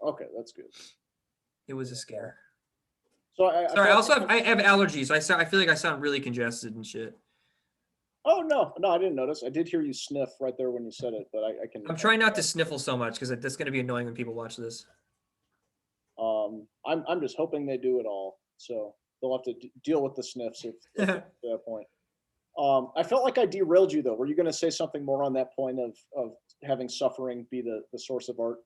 Okay, that's good. It was a scare. So I have allergies. I feel like I sound really congested and shit. Oh no, I didn't notice. I did hear you sniff right there when you said it, but I can. I'm trying not to sniffle so much because that's going to be annoying when people watch this. I'm just hoping they do it all, so they'll have to deal with the sniffs if to that point. I felt like I derailed you though. Were you going to say something more on that point of having suffering be the source of art?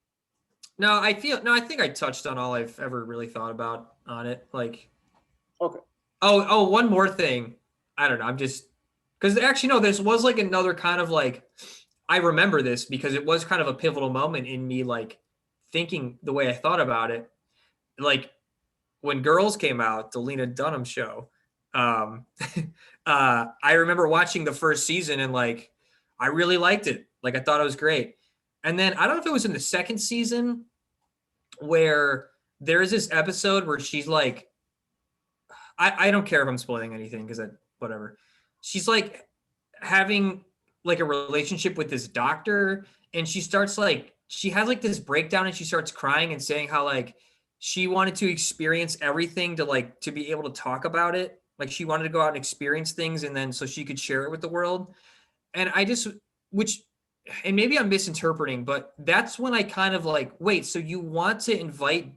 No, I think I touched on all I've ever really thought about on it. Like, okay. Oh, one more thing. I don't know. I'm just, because actually, no, this was like another kind of like, I remember this because it was kind of a pivotal moment in me, like thinking the way I thought about it. Like when Girls came out, the Lena Dunham show, I remember watching the first season and like, I really liked it. Like I thought it was great. And then I don't know if it was in the second season where there is this episode where she's like, I don't care if I'm spoiling anything because whatever. She's like having like a relationship with this doctor, and she starts like, she has like this breakdown and she starts crying and saying how like she wanted to experience everything to be able to talk about it. Like she wanted to go out and experience things and then so she could share it with the world. And and maybe I'm misinterpreting, but that's when I kind of like, wait, so you want to invite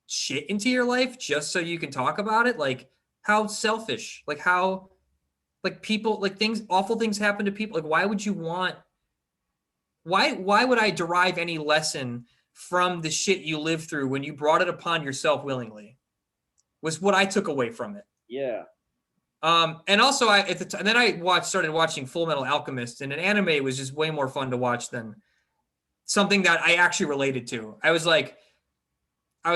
shit into your life just so you can talk about it? Like how selfish, like how, like people, like things, awful things happen to people. Like, why would you want, why would I derive any lesson from the shit you lived through when you brought it upon yourself willingly, was what I took away from it. Yeah. And also and then I started watching Full Metal Alchemist, and an anime was just way more fun to watch than something that I actually related to. I was like, I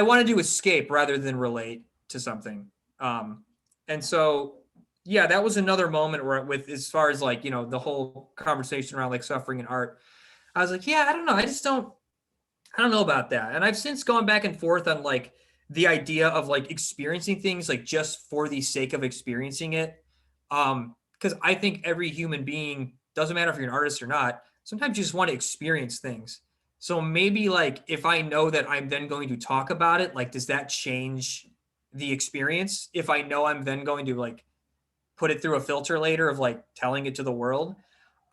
wanted to escape rather than relate to something. And so, yeah, that was another moment where with, as far as like, the whole conversation around like suffering and art, I was like, yeah, I don't know. I don't know about that. And I've since gone back and forth on like the idea of like experiencing things like just for the sake of experiencing it. Because I think every human being, doesn't matter if you're an artist or not, sometimes you just want to experience things. So maybe like if I know that I'm then going to talk about it, like does that change the experience? If I know I'm then going to like put it through a filter later of like telling it to the world,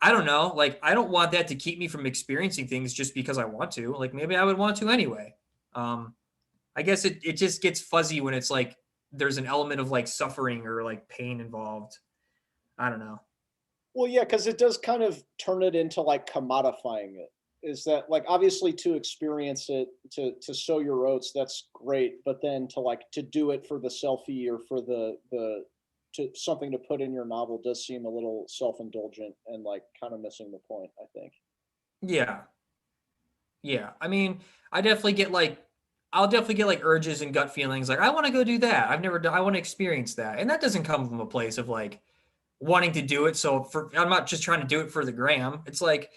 I don't know. Like, I don't want that to keep me from experiencing things just because I want to. Like, maybe I would want to anyway. I guess it just gets fuzzy when it's like there's an element of like suffering or like pain involved. I don't know. Well, yeah, because it does kind of turn it into like commodifying it. Is that like obviously to experience it, to sow your oats, that's great. But then to do it for the selfie or for the to something to put in your novel does seem a little self-indulgent and like kind of missing the point, I think. Yeah. Yeah. I mean, I'll definitely get like urges and gut feelings. Like, I want to go do that. I've never done, I want to experience that. And that doesn't come from a place of like wanting to do it. So I'm not just trying to do it for the gram. It's like,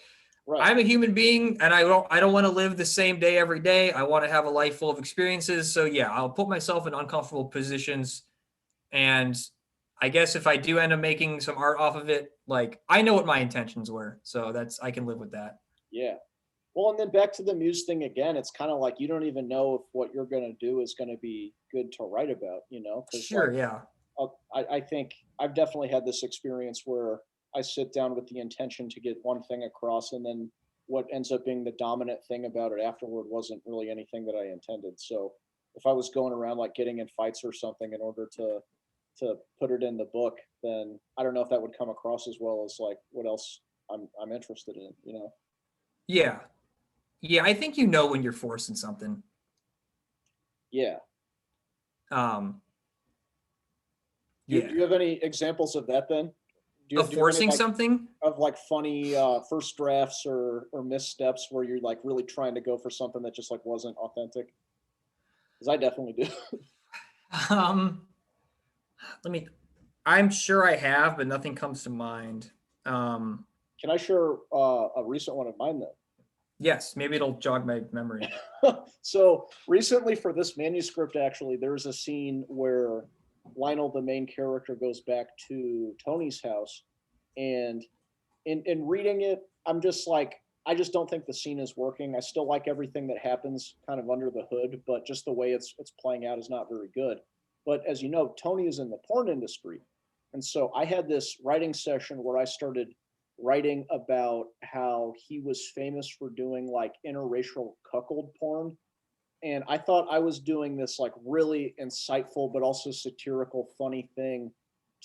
Right. I'm a human being and I don't want to live the same day every day. I want to have a life full of experiences. So yeah, I'll put myself in uncomfortable positions. And I guess if I do end up making some art off of it, like I know what my intentions were. So I can live with that. Yeah. Well, and then back to the muse thing again, it's kind of like you don't even know if what you're going to do is going to be good to write about, because Sure. like Yeah. I think I've definitely had this experience where I sit down with the intention to get one thing across, and then what ends up being the dominant thing about it afterward wasn't really anything that I intended. So if I was going around like getting in fights or something in order to put it in the book, then I don't know if that would come across as well as like what else I'm interested in. Yeah. Yeah. I think when you're forcing something. Yeah. Um, Do, yeah. do you have any examples of that then? Of Do you have any, forcing like, something? of like funny first drafts or missteps where you're like really trying to go for something that just like wasn't authentic? Because I definitely do. Um, I'm sure I have, but nothing comes to mind. Can I share a recent one of mine then? Yes, maybe it'll jog my memory. So recently for this manuscript, actually, there's a scene where Lionel, the main character, goes back to Tony's house, and in reading it, I'm just like, I just don't think the scene is working. I still like everything that happens kind of under the hood, but just the way it's playing out is not very good. But as you know, Tony is in the porn industry, and so I had this writing session where I started writing about how he was famous for doing like interracial cuckold porn, and I thought I was doing this like really insightful but also satirical, funny thing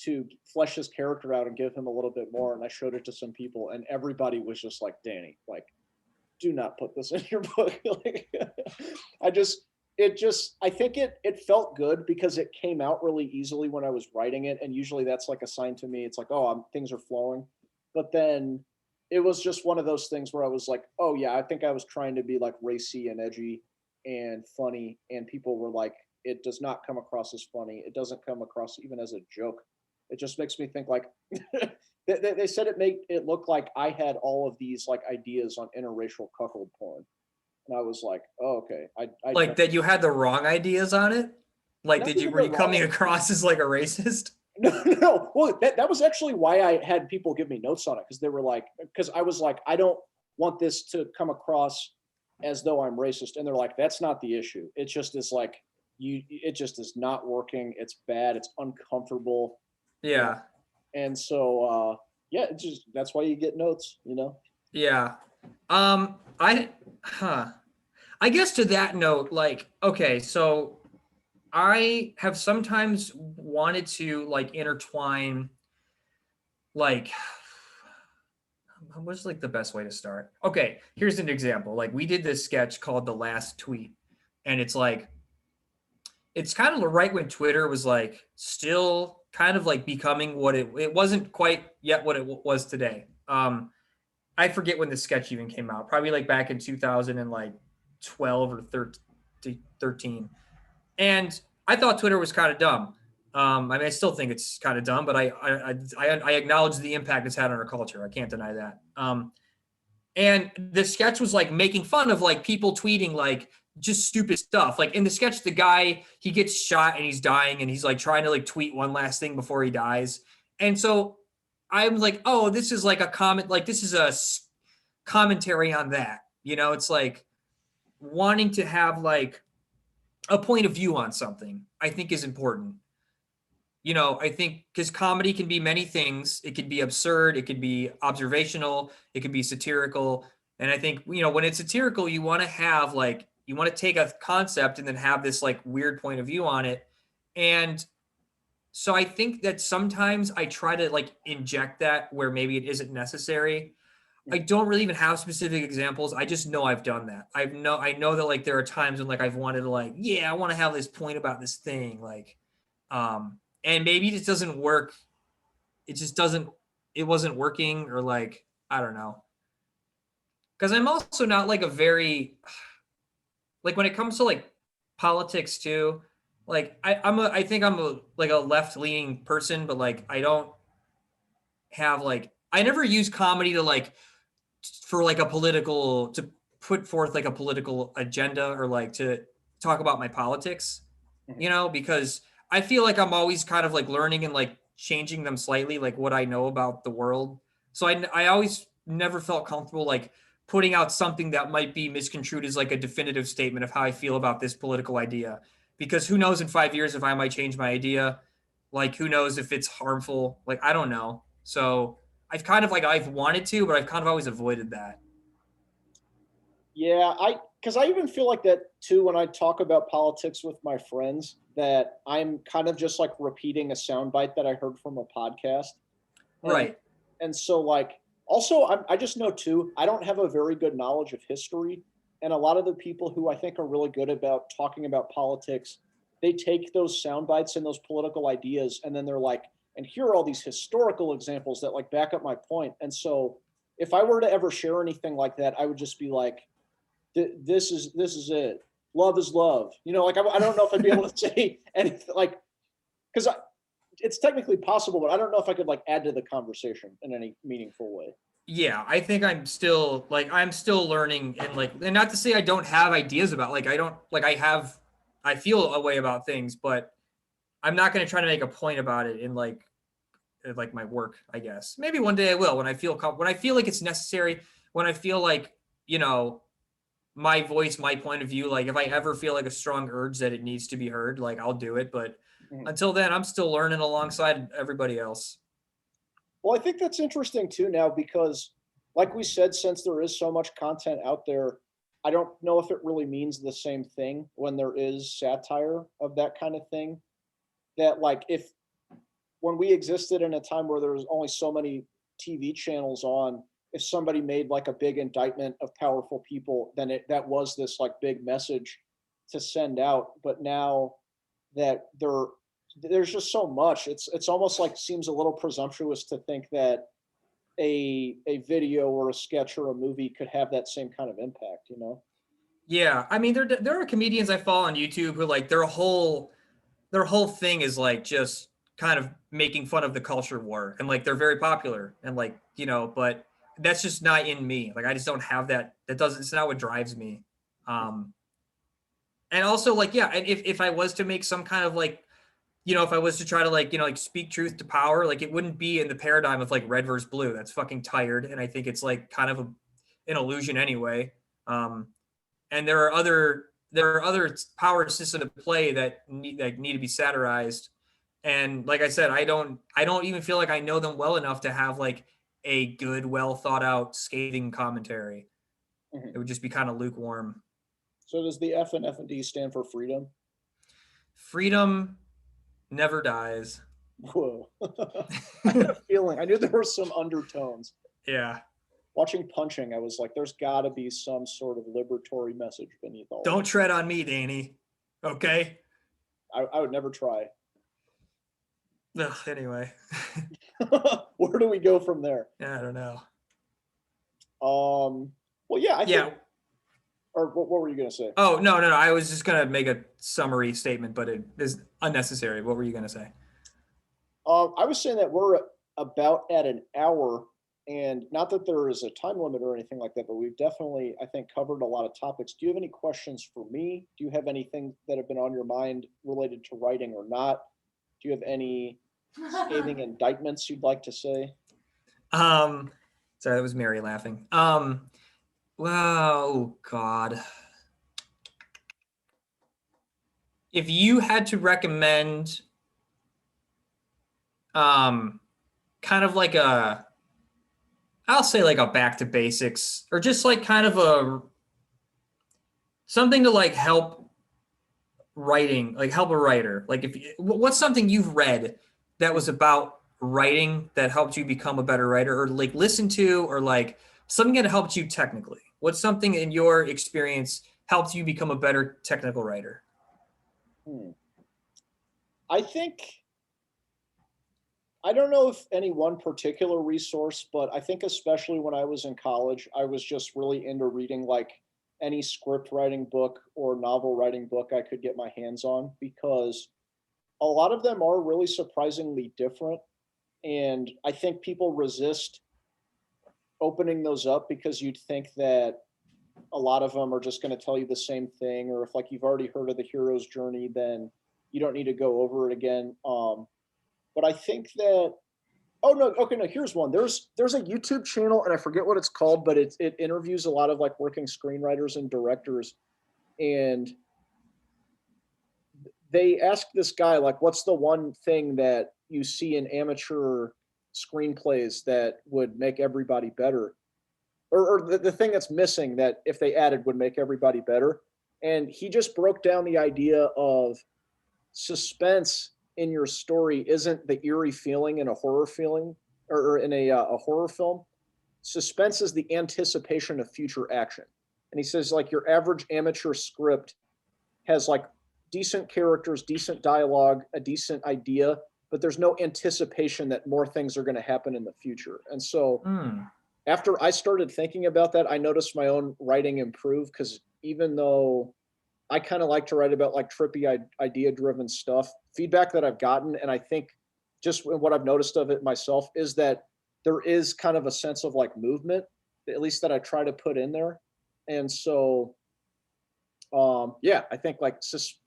to flesh his character out and give him a little bit more. And I showed it to some people, and everybody was just like, "Danny, like, do not put this in your book." Like, I think it felt good because it came out really easily when I was writing it, and usually that's like a sign to me. It's like, oh, things are flowing, but then it was just one of those things where I was like, oh yeah, I think I was trying to be like racy and edgy and funny, and people were like, it does not come across as funny. It doesn't come across even as a joke. It just makes me think like they said it made it look like I had all of these like ideas on interracial cuckold porn, and I was like, oh okay, I Like that you had the wrong ideas on it? Like not were even you the wrong coming idea. across as like a racist? No. Well, that was actually why I had people give me notes on it, because they were like, because I was like, I don't want this to come across as though I'm racist, and they're like, that's not the issue. It just is like it just is not working. It's bad. It's uncomfortable. Yeah. And so yeah, it's just that's why you get notes. Yeah. I huh. I guess to that note, like, okay, so I have sometimes wanted to like intertwine like what's like the best way to start? Okay, here's an example. Like we did this sketch called The Last Tweet, and it's like it's kind of right when Twitter was like still kind of like becoming what it wasn't quite yet what it was today. I forget when the sketch even came out. Probably like back in 2012 or 13. And I thought Twitter was kind of dumb. I mean, I still think it's kind of dumb, but I acknowledge the impact it's had on our culture. I can't deny that. And the sketch was like making fun of like people tweeting like just stupid stuff. Like in the sketch, the guy, he gets shot and he's dying and he's like trying to like tweet one last thing before he dies. And so I'm like, oh, this is like a comment, like this is a commentary on that. You know, it's like wanting to have like a point of view on something, I think is important. You know, I think because comedy can be many things. It could be absurd, it could be observational, it could be satirical. And I think, you know, when it's satirical, you want to have like, you want to take a concept and then have this like weird point of view on it. And so I think that sometimes I try to like inject that where maybe it isn't necessary. I don't really even have specific examples. I just know I've done that. I know that like there are times when like I've wanted to like, yeah, I want to have this point about this thing. Like, and maybe it just doesn't work. It wasn't working or like, I don't know. Cause I'm also not like a very, like when it comes to like politics too, like I think I'm a like a left leaning person, but like I don't have like, I never use comedy to like, for like a political, to put forth like a political agenda or like to talk about my politics, you know, because I feel like I'm always kind of like learning and like changing them slightly, like what I know about the world. So I always never felt comfortable like putting out something that might be misconstrued as like a definitive statement of how I feel about this political idea. Because who knows in 5 years if I might change my idea? Like who knows if it's harmful? Like I don't know. So I've kind of like I've wanted to, but I've kind of always avoided that. Yeah, because I even feel like that too when I talk about politics with my friends, that I'm kind of just like repeating a soundbite that I heard from a podcast. And, Right. And so, like, also, I just know too, I don't have a very good knowledge of history. And a lot of the people who I think are really good about talking about politics, they take those sound bites and those political ideas, and then they're like, and here are all these historical examples that like back up my point. And so, if I were to ever share anything like that, I would just be like, this is it. Love is love. You know, like I don't know if I'd be able to say anything like, because it's technically possible, but I don't know if I could like add to the conversation in any meaningful way. Yeah, I think I'm still learning and like, and not to say I don't have ideas about like I don't like I feel a way about things, but I'm not going to try to make a point about it in like my work, I guess. Maybe one day I will when I feel when I feel like it's necessary, when I feel like, you know, my voice, my point of view, like if I ever feel like a strong urge that it needs to be heard, like I'll do it, but until then I'm still learning alongside everybody else. Well, I think that's interesting too now because, like we said, since there is so much content out there, I don't know if it really means the same thing when there is satire of that kind of thing. That, like, if when we existed in a time where there was only so many TV channels on, if somebody made like a big indictment of powerful people, then that was this like big message to send out. But now that there's just so much, it's almost like seems a little presumptuous to think that a video or a sketch or a movie could have that same kind of impact, you know? Yeah, I mean there are comedians I follow on YouTube who like their whole thing is like just kind of making fun of the culture war, and like they're very popular and like, you know, but that's just not in me. Like I just don't have that. It's not what drives me. And also like, yeah, and if I was to make some kind of like, you know, if I was to try to like, you know, like speak truth to power, like it wouldn't be in the paradigm of like red versus blue. That's fucking tired. And I think it's like kind of an illusion anyway. And there are other power systems at play that need to be satirized. And like I said, I don't even feel like I know them well enough to have like a good, well thought out, scathing commentary. It would just be kind of lukewarm. So does the FND stand for freedom? Freedom never dies. Whoa. I had a feeling. I knew there were some undertones. Yeah. watching Punching, I was like, there's got to be some sort of liberatory message beneath all. Don't tread on me, Danny. Okay. I would never try. Ugh, anyway. Where do we go from there? I don't know. Well, yeah, I think. Or what were you gonna say? Oh, no. I was just gonna make a summary statement, but it is unnecessary. What were you gonna say? I was saying that we're about at an hour, and not that there is a time limit or anything like that, but we've definitely, I think, covered a lot of topics. Do you have any questions for me? Do you have anything that have been on your mind related to writing or not? Do you have any scathing indictments you'd like to say? Sorry, that was Mary laughing. Oh God. If you had to recommend kind of like I'll say like a back to basics, or just like kind of something to like help writing, like help a writer. Like what's something you've read that was about writing that helped you become a better writer, or like listen to, or like something that helped you technically? What's something in your experience helped you become a better technical writer? I think, I don't know if any one particular resource, but I think especially when I was in college, I was just really into reading like any script writing book or novel writing book I could get my hands on, because a lot of them are really surprisingly different. And I think people resist opening those up because you'd think that a lot of them are just going to tell you the same thing, or if like you've already heard of the hero's journey, then you don't need to go over it again. But I think that, oh no, okay, no, here's one. There's a YouTube channel, and I forget what it's called, but it interviews a lot of like working screenwriters and directors, and they ask this guy like, what's the one thing that you see in amateur screenplays that would make everybody better, or the thing that's missing that if they added would make everybody better? And he just broke down the idea of suspense in your story isn't the eerie feeling in a horror feeling, or in a horror film. Suspense is the anticipation of future action. And he says like your average amateur script has like decent characters, decent dialogue, a decent idea, but there's no anticipation that more things are going to happen in the future. And so after I started thinking about that, I noticed my own writing improve, because even though I kind of like to write about like trippy idea-driven stuff, feedback that I've gotten, and I think just what I've noticed of it myself, is that there is kind of a sense of like movement, at least that I try to put in there. And so, yeah, I think like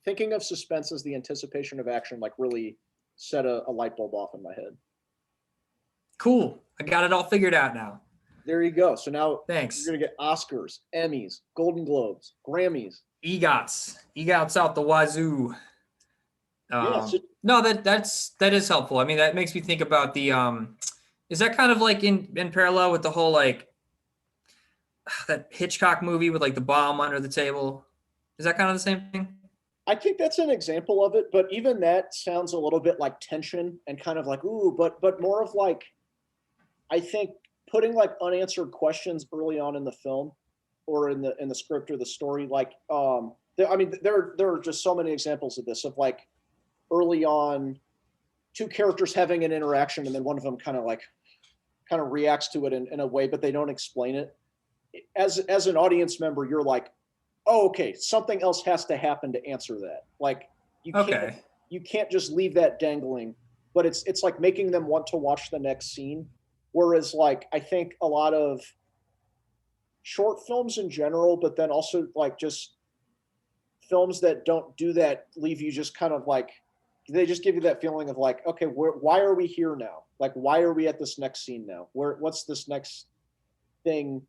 thinking of suspense as the anticipation of action, like really set a light bulb off in my head. Cool. I got it all figured out now. There you go. So now Thanks. you're going to get Oscars, Emmys, Golden Globes, Grammys. EGOTs out the wazoo. No, that is helpful. I mean, that makes me think about the, is that kind of like in parallel with the whole, like that Hitchcock movie with like the bomb under the table? Is that kind of the same thing? I think that's an example of it, but even that sounds a little bit like tension and kind of like, ooh, but more of like, I think putting like unanswered questions early on in the film, or in the script or the story, like, there are just so many examples of this, of like early on, two characters having an interaction, and then one of them kind of reacts to it in a way, but they don't explain it. As an audience member, you're like, oh, okay, something else has to happen to answer that. Like you can't just leave that dangling, but it's like making them want to watch the next scene. Whereas like, I think a lot of short films in general, but then also like just films that don't do that, leave you just kind of like, they just give you that feeling of like, okay, why are we here now? Like, why are we at this next scene now? What's this next thing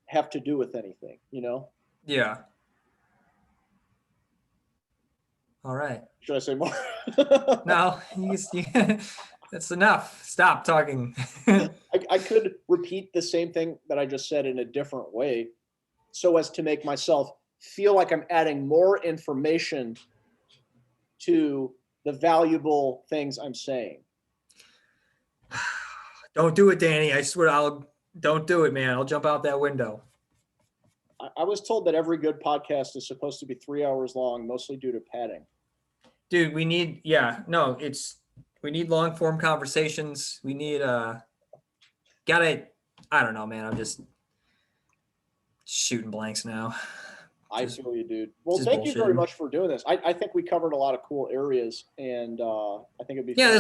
have to do with anything, you know? Yeah. All right. Should I say more? No, that's enough. Stop talking. I could repeat the same thing that I just said in a different way, so as to make myself feel like I'm adding more information to the valuable things I'm saying. Don't do it, Danny. I swear I'll Don't do it, man. I'll jump out that window. I was told that every good podcast is supposed to be 3 hours long, mostly due to padding. Dude, we need we need long form conversations. We need I don't know, man. I'm just shooting blanks now. I Just- feel you, dude. Well, just thank you very bullshitting. much for doing this. I think we covered a lot of cool areas, and I think it'd be Yeah, fun.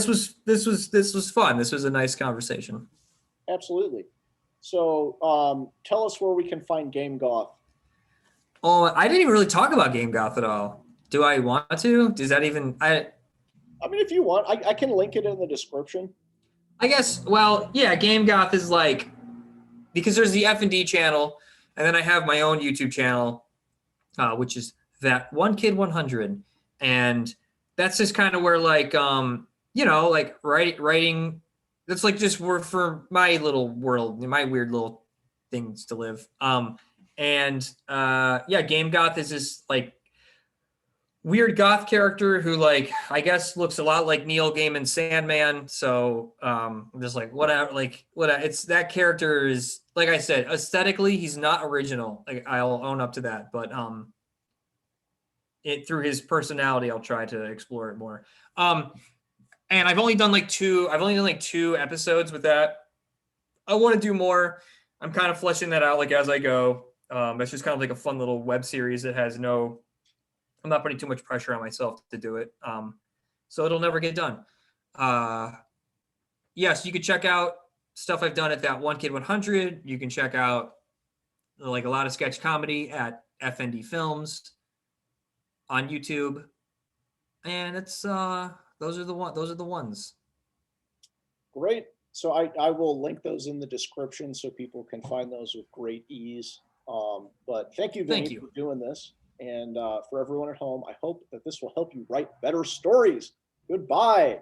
this was fun. This was a nice conversation. Absolutely. So tell us where we can find Game Goth. Oh, I didn't even really talk about Game Goth at all. Do I want to? Does that even I mean, if you want, I can link it in the description. I guess, well, yeah, Game Goth is like, because there's the F&D channel, and then I have my own YouTube channel, which is that One Kid 100. And that's just kind of where like, like writing, that's like just work for my little world, my weird little things to live. Game Goth is this like weird goth character who like I guess looks a lot like Neil Gaiman's Sandman. So I'm just like whatever, it's that character is like I said, aesthetically he's not original. Like I'll own up to that, but it through his personality I'll try to explore it more. And I've only done like two episodes with that. I want to do more. I'm kind of fleshing that out like as I go. It's just kind of like a fun little web series that has I'm not putting too much pressure on myself to do it. So it'll never get done. Yes, you can check out stuff I've done at that One Kid 100. You can check out like a lot of sketch comedy at FND Films on YouTube. And it's those are the ones. Great. So I will link those in the description so people can find those with great ease. But thank you, Vinny, Thank you. for doing this. And for everyone at home, I hope that this will help you write better stories. Goodbye.